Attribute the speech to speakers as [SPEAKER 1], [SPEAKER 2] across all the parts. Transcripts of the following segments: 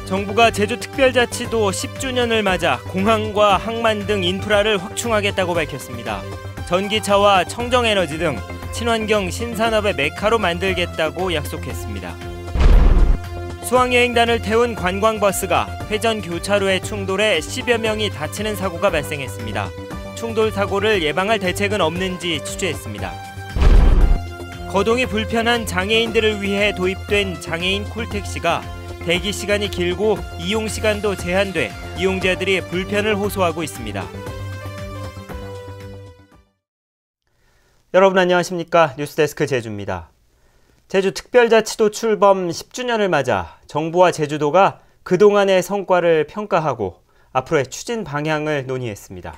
[SPEAKER 1] 정부가 제주특별자치도 10주년을 맞아 공항과 항만 등 인프라를 확충하겠다고 밝혔습니다. 전기차와 청정에너지 등 친환경 신산업의 메카로 만들겠다고 약속했습니다. 수학여행단을 태운 관광버스가 회전 교차로에 충돌해 10여 명이 다치는 사고가 발생했습니다. 충돌 사고를 예방할 대책은 없는지 취재했습니다. 거동이 불편한 장애인들을 위해 도입된 장애인 콜택시가 대기 시간이 길고 이용 시간도 제한돼 이용자들이 불편을 호소하고 있습니다. 여러분 안녕하십니까? 뉴스데스크 제주입니다. 제주특별자치도 출범 10주년을 맞아 정부와 제주도가 그동안의 성과를 평가하고 앞으로의 추진 방향을 논의했습니다.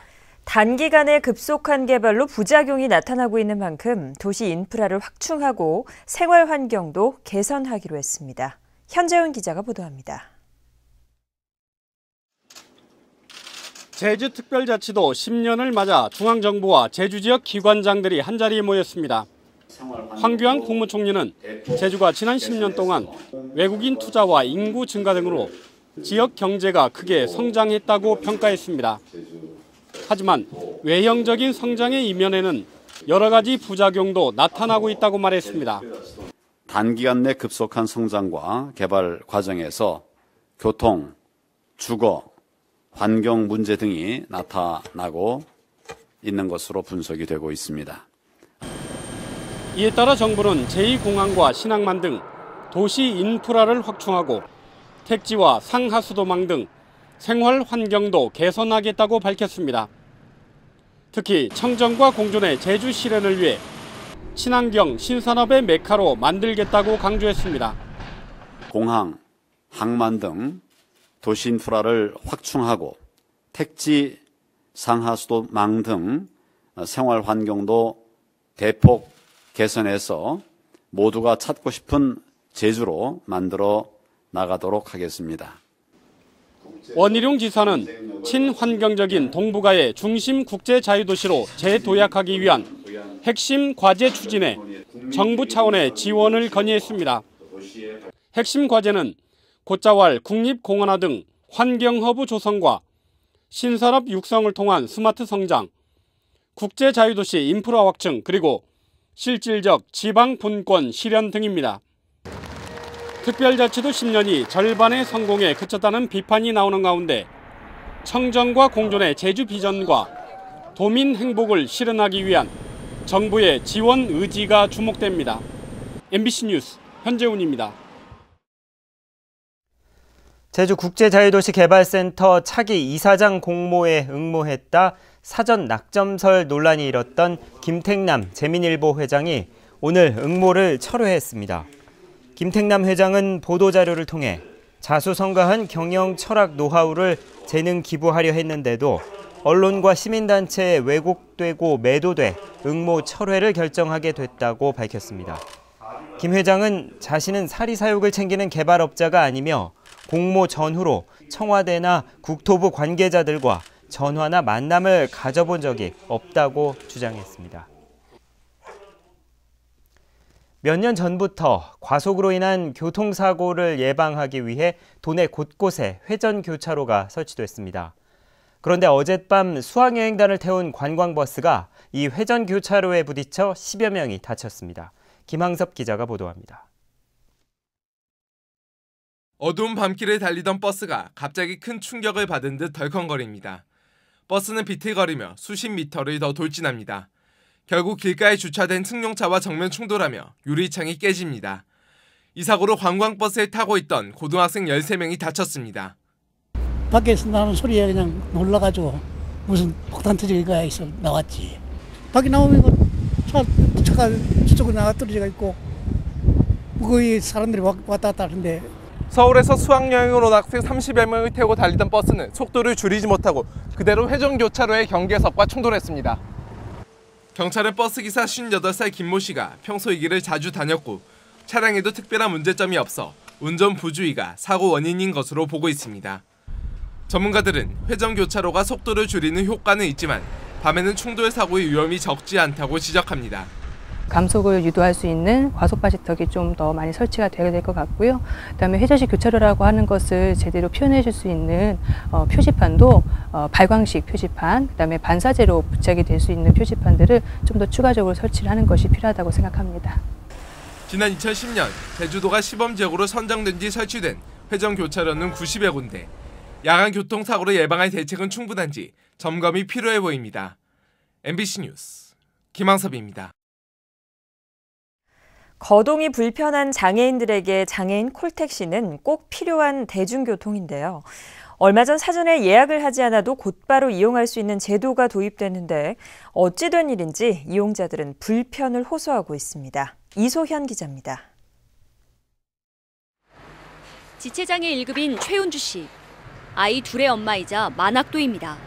[SPEAKER 2] 단기간에 급속한 개발로 부작용이 나타나고 있는 만큼 도시 인프라를 확충하고 생활 환경도 개선하기로 했습니다. 현재훈 기자가 보도합니다.
[SPEAKER 3] 제주특별자치도 10년을 맞아 중앙정부와 제주지역 기관장들이 한자리에 모였습니다. 황교안 국무총리는 제주가 지난 10년 동안 외국인 투자와 인구 증가 등으로 지역 경제가 크게 성장했다고 평가했습니다. 하지만 외형적인 성장의 이면에는 여러 가지 부작용도 나타나고 있다고 말했습니다.
[SPEAKER 4] 단기간 내 급속한 성장과 개발 과정에서 교통, 주거, 환경 문제 등이 나타나고 있는 것으로 분석이 되고 있습니다.
[SPEAKER 3] 이에 따라 정부는 제2공항과 신항만 등 도시 인프라를 확충하고 택지와 상하수도망 등 생활 환경도 개선하겠다고 밝혔습니다. 특히 청정과 공존의 제주 실현을 위해 친환경 신산업의 메카로 만들겠다고 강조했습니다.
[SPEAKER 4] 공항, 항만 등 도시 인프라를 확충하고 택지, 상하수도망 등 생활 환경도 대폭 개선해서 모두가 찾고 싶은 제주로 만들어 나가도록 하겠습니다.
[SPEAKER 3] 원희룡 지사는 친환경적인 동북아의 중심 국제자유도시로 재도약하기 위한 핵심 과제 추진에 정부 차원의 지원을 건의했습니다. 핵심 과제는 곶자왈 국립공원화 등 환경허브 조성과 신산업 육성을 통한 스마트 성장, 국제자유도시 인프라 확충 그리고 실질적 지방분권 실현 등입니다. 특별자치도 10년이 절반의 성공에 그쳤다는 비판이 나오는 가운데 청정과 공존의 제주 비전과 도민 행복을 실현하기 위한 정부의 지원 의지가 주목됩니다. MBC 뉴스 현재훈입니다.
[SPEAKER 1] 제주국제자유도시개발센터 차기 이사장 공모에 응모했다 사전 낙점설 논란이 일었던 김택남 재민일보 회장이 오늘 응모를 철회했습니다. 김택남 회장은 보도자료를 통해 자수성가한 경영 철학 노하우를 재능 기부하려 했는데도 언론과 시민단체에 왜곡되고 매도돼 응모 철회를 결정하게 됐다고 밝혔습니다. 김 회장은 자신은 사리사욕을 챙기는 개발업자가 아니며 공모 전후로 청와대나 국토부 관계자들과 전화나 만남을 가져본 적이 없다고 주장했습니다. 몇 년 전부터 과속으로 인한 교통사고를 예방하기 위해 도내 곳곳에 회전교차로가 설치됐습니다. 그런데 어젯밤 수학여행단을 태운 관광버스가 이 회전교차로에 부딪혀 10여 명이 다쳤습니다. 김항섭 기자가 보도합니다.
[SPEAKER 5] 어두운 밤길을 달리던 버스가 갑자기 큰 충격을 받은 듯 덜컹거립니다. 버스는 비틀거리며 수십 미터를 더 돌진합니다. 결국 길가에 주차된 승용차와 정면 충돌하며 유리창이 깨집니다. 이 사고로 관광버스에 타고 있던 고등학생 13명이 다쳤습니다.
[SPEAKER 6] 밖에서 나는 소리에 그냥 놀라가지고 무슨 폭탄 터질 거야 해서 나왔지. 밖에 나오면 차가 저쪽으로 나가 떨어져 있고 거의 사람들이 왔다 갔다 하는데.
[SPEAKER 5] 서울에서 수학여행으로 온 학생 30여 명을 태우고 달리던 버스는 속도를 줄이지 못하고 그대로 회전교차로의 경계석과 충돌했습니다. 경찰은 버스기사 58살 김모 씨가 평소 이 길을 자주 다녔고 차량에도 특별한 문제점이 없어 운전 부주의가 사고 원인인 것으로 보고 있습니다. 전문가들은 회전교차로가 속도를 줄이는 효과는 있지만 밤에는 충돌 사고의 위험이 적지 않다고 지적합니다.
[SPEAKER 7] 감속을 유도할 수 있는 과속 방지턱이 좀 더 많이 설치가 되어야 될 것 같고요. 그다음에 회전식 교차로라고 하는 것을 제대로 표현해 줄 수 있는 표지판도 발광식 표지판, 그다음에 반사재로 부착이 될 수 있는 표지판들을 좀 더 추가적으로 설치를 하는 것이 필요하다고 생각합니다.
[SPEAKER 5] 지난 2010년 제주도가 시범지역으로 선정된 뒤 설치된 회전 교차로는 90여 군데. 야간 교통사고를 예방할 대책은 충분한지 점검이 필요해 보입니다. MBC 뉴스 김항섭입니다.
[SPEAKER 2] 거동이 불편한 장애인들에게 장애인 콜택시는 꼭 필요한 대중교통인데요. 얼마 전 사전에 예약을 하지 않아도 곧바로 이용할 수 있는 제도가 도입됐는데 어찌 된 일인지 이용자들은 불편을 호소하고 있습니다. 이소현 기자입니다.
[SPEAKER 8] 지체장애 1급인 최은주 씨. 아이 둘의 엄마이자 만학도입니다.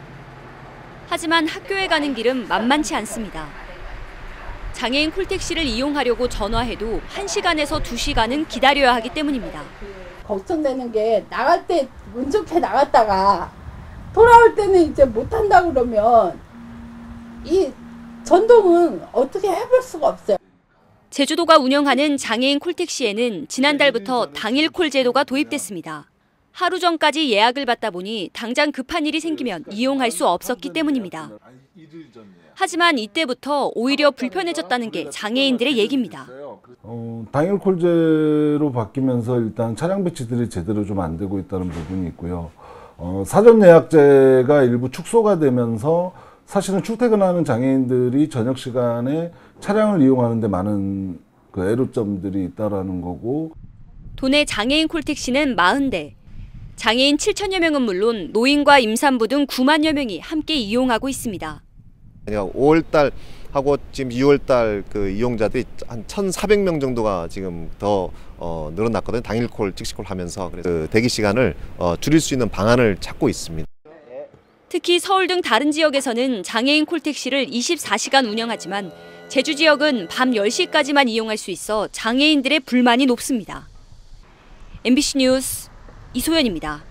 [SPEAKER 8] 하지만 학교에 가는 길은 만만치 않습니다. 장애인 콜택시를 이용하려고 전화해도 1시간에서 2시간은 기다려야 하기 때문입니다.
[SPEAKER 9] 걱정되는 게 나갈 때 운 좋게 나갔다가 돌아올 때는 이제 못한다 그러면 이 전동은 어떻게 해볼 수가 없어요.
[SPEAKER 8] 제주도가 운영하는 장애인 콜택시에는 지난달부터 당일 콜 제도가 도입됐습니다. 하루 전까지 예약을 받다 보니 당장 급한 일이 생기면 이용할 수 없었기 때문입니다. 하지만 이때부터 오히려 불편해졌다는 게 장애인들의 얘기입니다.
[SPEAKER 10] 당일 콜제로 바뀌면서 일단 차량 배치들이 제대로 좀 안 되고 있다는 부분이 있고요. 사전 예약제가 일부 축소가 되면서 사실은 출퇴근하는 장애인들이 저녁 시간에 차량을 이용하는 데 많은 애로점들이 있다라는 거고.
[SPEAKER 8] 도내 장애인 콜택시는 40대. 장애인 7천여 명은 물론 노인과 임산부 등 9만여 명이 함께 이용하고 있습니다.
[SPEAKER 11] 5월달 하고 지금 2월달 그 이용자들이 한 1,400명 정도가 지금 더 늘어났거든요. 당일콜, 즉시콜 하면서 그래서 그 대기 시간을 줄일 수 있는 방안을 찾고 있습니다.
[SPEAKER 8] 특히 서울 등 다른 지역에서는 장애인 콜택시를 24시간 운영하지만 제주 지역은 밤 10시까지만 이용할 수 있어 장애인들의 불만이 높습니다. MBC 뉴스 이소연입니다.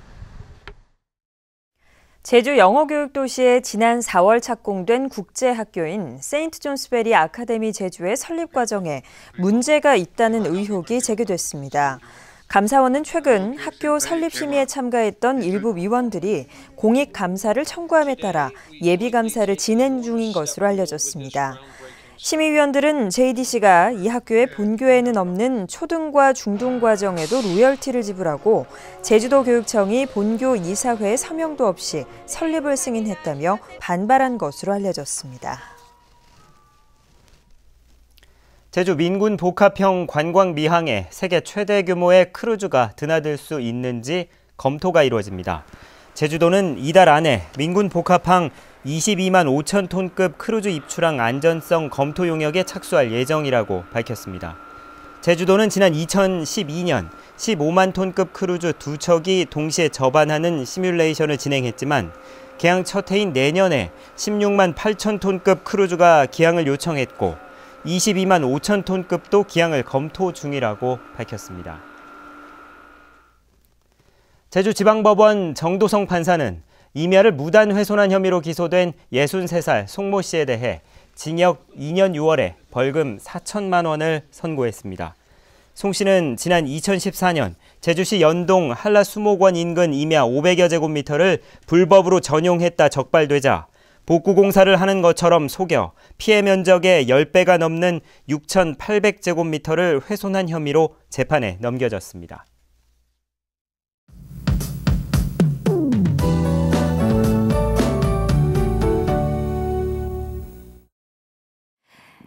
[SPEAKER 2] 제주 영어교육도시에 지난 4월 착공된 국제학교인 세인트 존스베리 아카데미 제주의 설립 과정에 문제가 있다는 의혹이 제기됐습니다. 감사원은 최근 학교 설립 심의에 참가했던 일부 위원들이 공익 감사를 청구함에 따라 예비 감사를 진행 중인 것으로 알려졌습니다. 심의위원들은 JDC가 이 학교의 본교에는 없는 초등과 중등 과정에도 로열티를 지불하고 제주도 교육청이 본교 이사회의 서명도 없이 설립을 승인했다며 반발한 것으로 알려졌습니다.
[SPEAKER 1] 제주 민군 복합형 관광 미항에 세계 최대 규모의 크루즈가 드나들 수 있는지 검토가 이루어집니다. 제주도는 이달 안에 민군 복합항 22만 5천 톤급 크루즈 입출항 안전성 검토 용역에 착수할 예정이라고 밝혔습니다. 제주도는 지난 2012년 15만 톤급 크루즈 2척이 동시에 접안하는 시뮬레이션을 진행했지만 개항 첫 해인 내년에 16만 8천 톤급 크루즈가 기항을 요청했고 22만 5천 톤급도 기항을 검토 중이라고 밝혔습니다. 제주지방법원 정도성 판사는 임야를 무단 훼손한 혐의로 기소된 63살 송모 씨에 대해 징역 2년 6월에 벌금 4천만 원을 선고했습니다. 송 씨는 지난 2014년 제주시 연동 한라수목원 인근 임야 500여 제곱미터를 불법으로 전용했다 적발되자 복구공사를 하는 것처럼 속여 피해 면적의 10배가 넘는 6,800제곱미터를 훼손한 혐의로 재판에 넘겨졌습니다.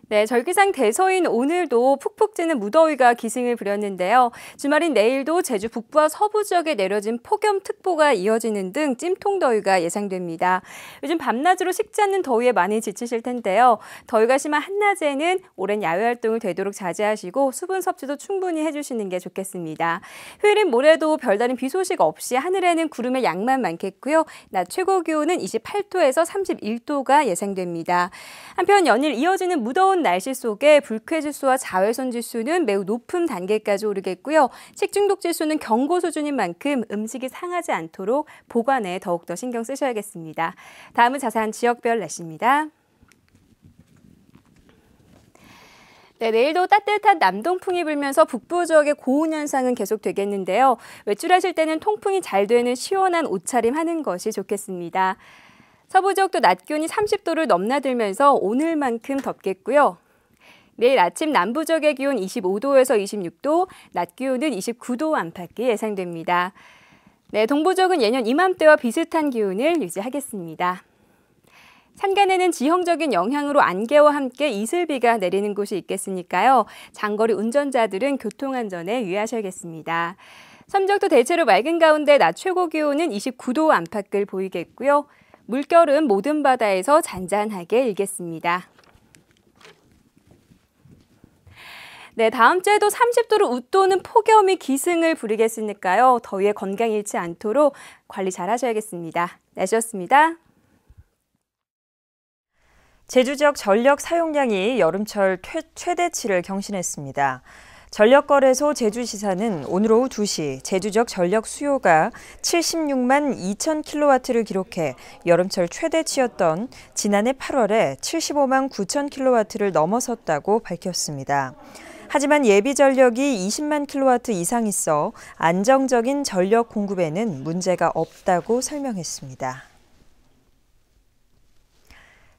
[SPEAKER 12] 네, 절기상 대서인 오늘도 푹푹 찌는 무더위가 기승을 부렸는데요. 주말인 내일도 제주 북부와 서부 지역에 내려진 폭염특보가 이어지는 등 찜통더위가 예상됩니다. 요즘 밤낮으로 식지 않는 더위에 많이 지치실 텐데요. 더위가 심한 한낮에는 오랜 야외활동을 되도록 자제하시고 수분 섭취도 충분히 해주시는 게 좋겠습니다. 휴일인 모레도 별다른 비 소식 없이 하늘에는 구름의 양만 많겠고요. 낮 최고 기온은 28도에서 31도가 예상됩니다. 한편 연일 이어지는 무더운 날씨 속에 불쾌지수와 자외선 지수는 매우 높은 단계까지 오르겠고요. 식중독 지수는 경고 수준인 만큼 음식이 상하지 않도록 보관에 더욱더 신경 쓰셔야겠습니다. 다음은 자세한 지역별 날씨입니다. 네, 내일도 따뜻한 남동풍이 불면서 북부 지역의 고온 현상은 계속되겠는데요. 외출하실 때는 통풍이 잘 되는 시원한 옷차림 하는 것이 좋겠습니다. 서부 지역도 낮 기온이 30도를 넘나들면서 오늘만큼 덥겠고요. 내일 아침 남부 지역의 기온 25도에서 26도, 낮 기온은 29도 안팎이 예상됩니다. 네, 동부 지역은 예년 이맘때와 비슷한 기온을 유지하겠습니다. 산간에는 지형적인 영향으로 안개와 함께 이슬비가 내리는 곳이 있겠으니까요. 장거리 운전자들은 교통안전에 유의하셔야겠습니다. 섬적도 대체로 맑은 가운데 낮 최고 기온은 29도 안팎을 보이겠고요. 물결은 모든 바다에서 잔잔하게 일겠습니다. 네, 다음 주에도 30도를 웃도는 폭염이 기승을 부리겠으니까요. 더위에 건강 잃지 않도록 관리 잘 하셔야겠습니다. 날씨였습니다.
[SPEAKER 2] 제주 지역 전력 사용량이 여름철 최대치를 경신했습니다. 전력거래소 제주시사는 오늘 오후 2시 제주 지역 전력 수요가 76만 2천 킬로와트를 기록해 여름철 최대치였던 지난해 8월에 75만 9천 킬로와트를 넘어섰다고 밝혔습니다. 하지만 예비 전력이 20만 킬로와트 이상 있어 안정적인 전력 공급에는 문제가 없다고 설명했습니다.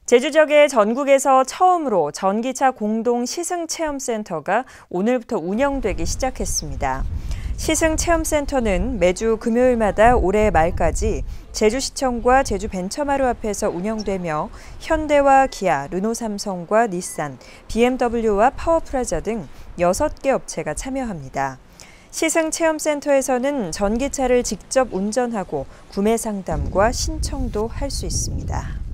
[SPEAKER 2] 제주 지역의 전국에서 처음으로 전기차 공동 시승체험센터가 오늘부터 운영되기 시작했습니다. 시승체험센터는 매주 금요일마다 올해 말까지 제주시청과 제주벤처마루 앞에서 운영되며 현대와 기아, 르노삼성과 닛산, BMW와 파워프라자 등 6개 업체가 참여합니다. 시승체험센터에서는 전기차를 직접 운전하고 구매 상담과 신청도 할 수 있습니다.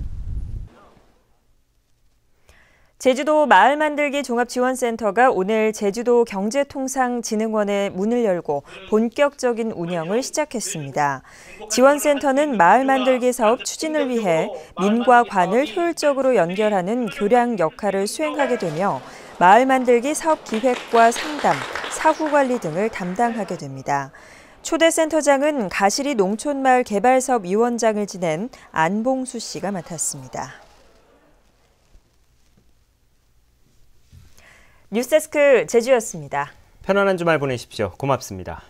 [SPEAKER 2] 제주도 마을만들기 종합지원센터가 오늘 제주도 경제통상진흥원의 문을 열고 본격적인 운영을 시작했습니다. 지원센터는 마을만들기 사업 추진을 위해 민과 관을 효율적으로 연결하는 교량 역할을 수행하게 되며 마을만들기 사업 기획과 상담, 사후관리 등을 담당하게 됩니다. 초대 센터장은 가시리 농촌마을 개발사업위원장을 지낸 안봉수 씨가 맡았습니다. 뉴스데스크 제주였습니다.
[SPEAKER 1] 편안한 주말 보내십시오. 고맙습니다.